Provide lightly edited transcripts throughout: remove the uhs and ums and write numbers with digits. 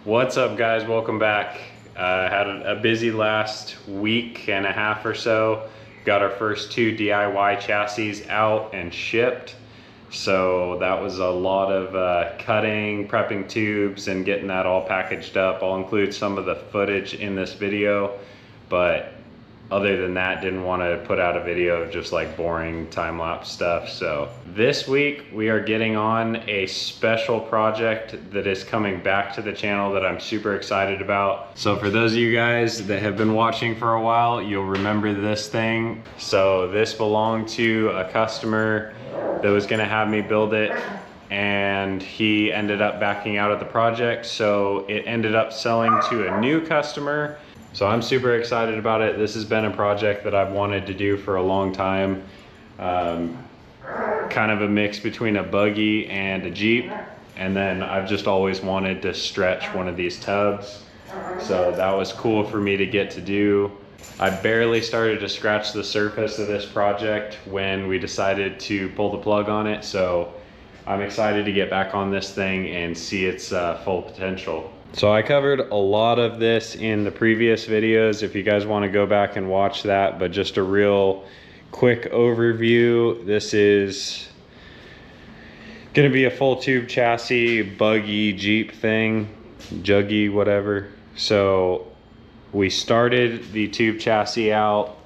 What's up, guys? Welcome back. Had a busy last week and a half or so. Got our first 2 DIY chassis out and shipped. So that was a lot of cutting, prepping tubes, and getting that all packaged up. I'll include some of the footage in this video, but other than that, didn't want to put out a video of just like boring time-lapse stuff. So this week we are getting on a special project that is coming back to the channel that I'm super excited about. So for those of you guys that have been watching for a while, you'll remember this thing. So this belonged to a customer that was gonna have me build it, and he ended up backing out of the project. So it ended up selling to a new customer. So I'm super excited about it. This has been a project that I've wanted to do for a long time. Kind of a mix between a buggy and a Jeep. And then I've just always wanted to stretch one of these tubs. So that was cool for me to get to do. I barely started to scratch the surface of this project when we decided to pull the plug on it. So I'm excited to get back on this thing and see its full potential. So I covered a lot of this in the previous videos if you guys want to go back and watch that, but just a real quick overview. This is going to be a full tube chassis, buggy, Jeep thing, juggy, whatever. So we started the tube chassis out.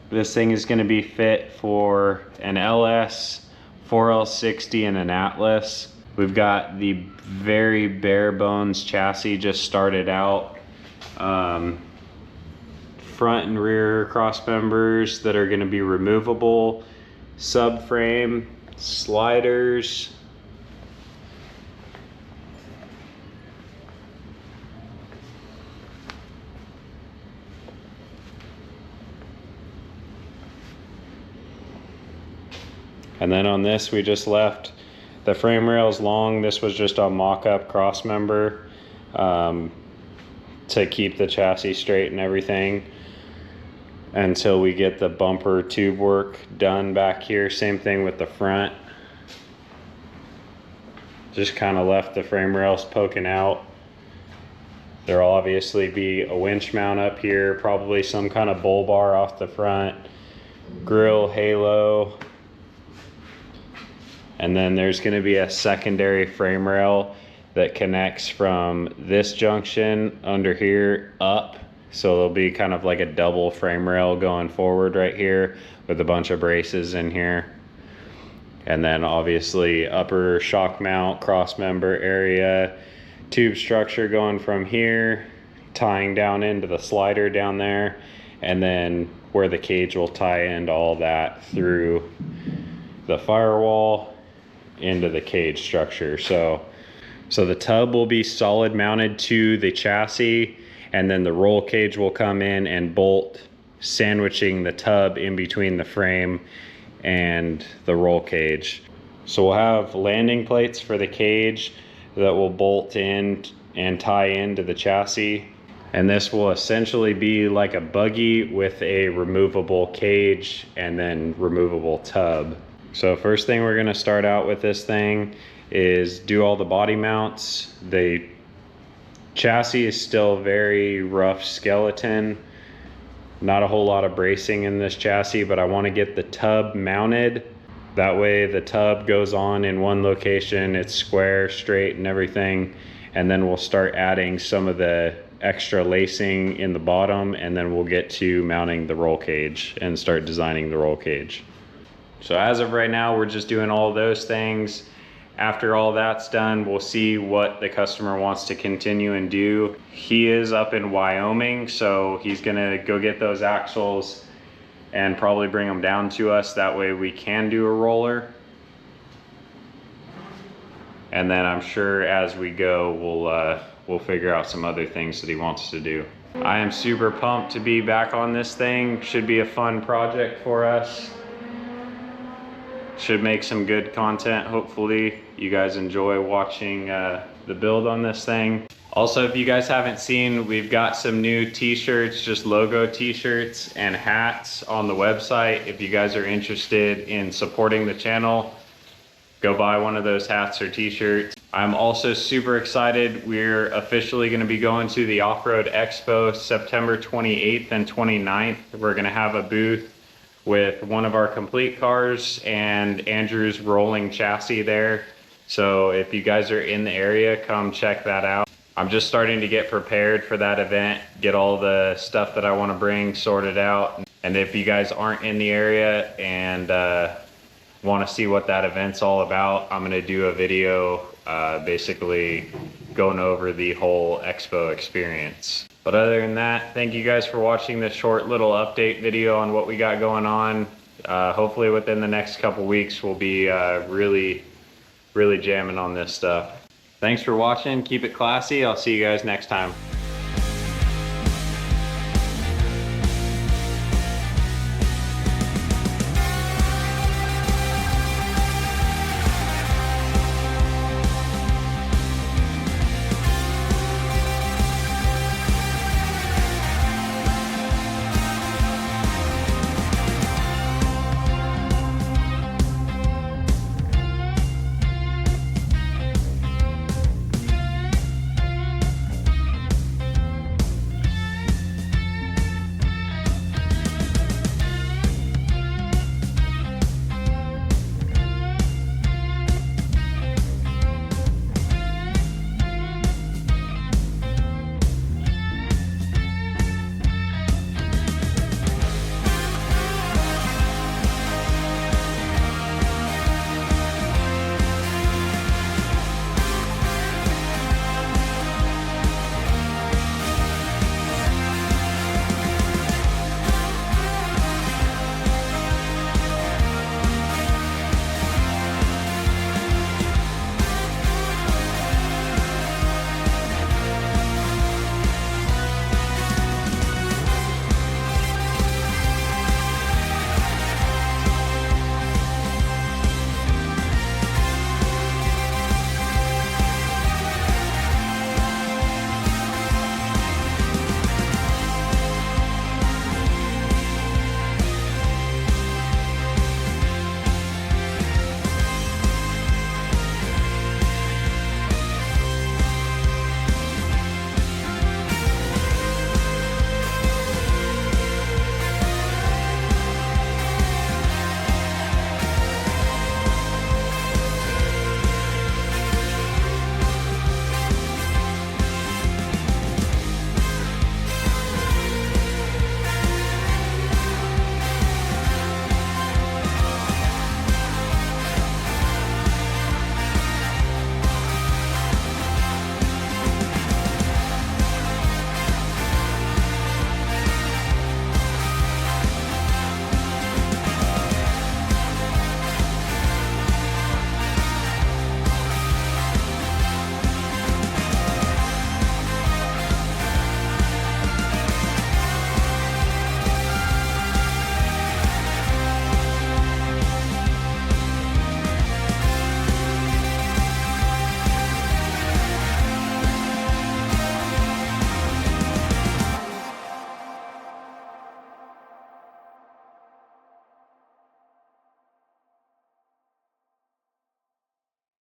This thing is going to be fit for an LS, 4L60, and an Atlas. We've got the very bare bones chassis just started out. Front and rear cross members that are going to be removable, subframe, sliders. And then on this we just left the frame rails long. This was just a mock-up cross member to keep the chassis straight and everything until we get the bumper tube work done back here. Same thing with the front. Just kind of left the frame rails poking out. There'll obviously be a winch mount up here, probably some kind of bull bar off the front, grill, halo. And then there's going to be a secondary frame rail that connects from this junction under here up. So there'll be kind of like a double frame rail going forward right here with a bunch of braces in here. And then obviously upper shock mount, cross member area, tube structure going from here, tying down into the slider down there, and then where the cage will tie into all that through the firewall into the cage structure. So the tub will be solid mounted to the chassis, and then the roll cage will come in and bolt, sandwiching the tub in between the frame and the roll cage. So we'll have landing plates for the cage that will bolt in and tie into the chassis, and this will essentially be like a buggy with a removable cage and then removable tub. So first thing we're going to start out with this thing is do all the body mounts. The chassis is still very rough skeleton. Not a whole lot of bracing in this chassis, but I want to get the tub mounted. That way the tub goes on in one location, it's square, straight, and everything. And then we'll start adding some of the extra lacing in the bottom, and then we'll get to mounting the roll cage and start designing the roll cage. So as of right now, we're just doing all those things. After all that's done, we'll see what the customer wants to continue and do. He is up in Wyoming, so he's gonna go get those axles and probably bring them down to us. That way we can do a roller. And then I'm sure as we go, we'll figure out some other things that he wants to do. I am super pumped to be back on this thing. Should be a fun project for us. Should make some good content. Hopefully you guys enjoy watching the build on this thing. Also, if you guys haven't seen, we've got some new t-shirts, just logo t-shirts and hats on the website. If you guys are interested in supporting the channel, go buy one of those hats or t-shirts. I'm also super excited. We're officially going to be going to the Off-Road Expo September 28th and 29th. We're going to have a booth with one of our complete cars and Andrew's rolling chassis there. So if you guys are in the area, come check that out. I'm just starting to get prepared for that event, get all the stuff that I want to bring sorted out. And if you guys aren't in the area and want to see what that event's all about, I'm going to do a video basically going over the whole expo experience. But other than that, thank you guys for watching this short little update video on what we got going on. Hopefully within the next couple weeks we'll be really jamming on this stuff. Thanks for watching. Keep it classy. I'll see you guys next time.